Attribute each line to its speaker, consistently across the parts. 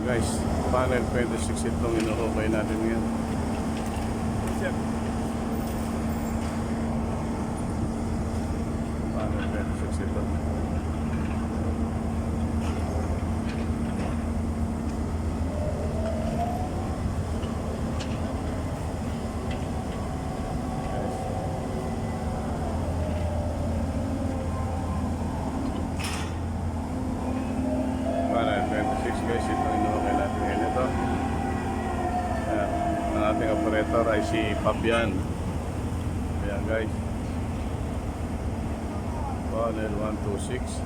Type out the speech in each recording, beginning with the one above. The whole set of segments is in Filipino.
Speaker 1: Guys, panel 26 itong inuhukay natin ngayon. Panel 26 ito. Panel 26 guys, itong inuhukay natin ngayon ito. Ang ating operator ay si Fabian. Ayan guys. Panel 126.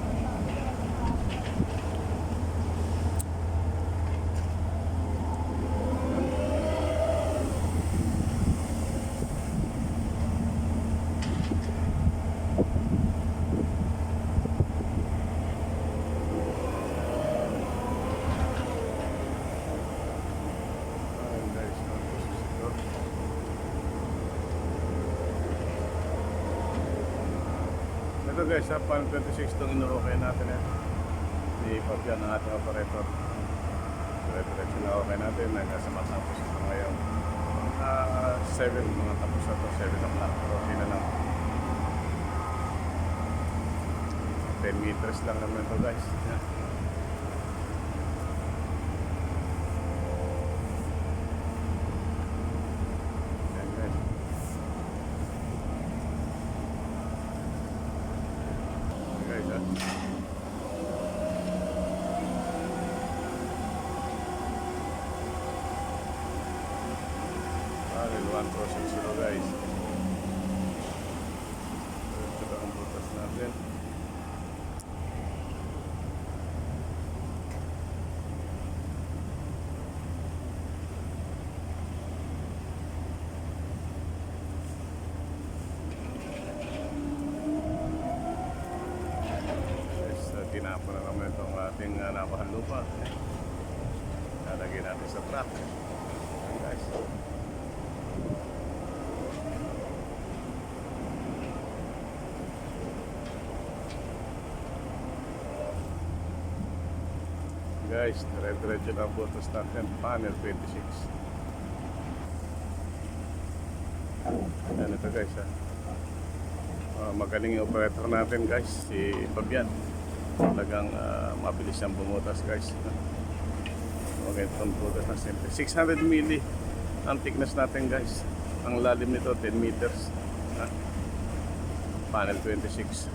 Speaker 1: Ayan guys, 126 ito. Ito guys, sa pan 26 itong inuhukay natin eh. Si Fabian ang ating operator. Diretso na okay natin. Nagkasa matapos ito ngayon. 7 mga tapos na ito. 7 o'clock. Pero okay na lang. 10 meters lang naman ito guys. Yan. Yan guys. Guys ha. Panel 160 guys. Ito na ang butas natin. Tinapon na naman itong ating napahal lupa. Lalagay natin sa truck. Ayan guys. Guys, dire-diretso na ang butas natin. Panel 26. Ayan ito guys ha. Magaling yung operator natin guys, si Fabian. Talagang mabilis siyang bumutas guys. Magandang butas na simple. 600 milli ang thickness natin guys. Ang lalim nito 10 meters. Panel 26.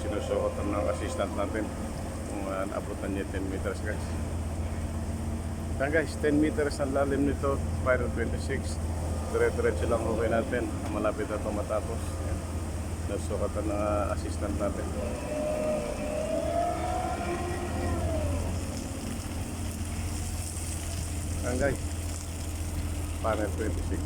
Speaker 1: Sinusuotan ng assistant natin kung naabutan niya 10 meters guys. Yan guys, 10 meters ang lalim nito, Panel 26. Dire-diretso lang okay natin. Malapit na ito matapos. Sinusuotan ng assistant natin. Yan guys, Panel 26.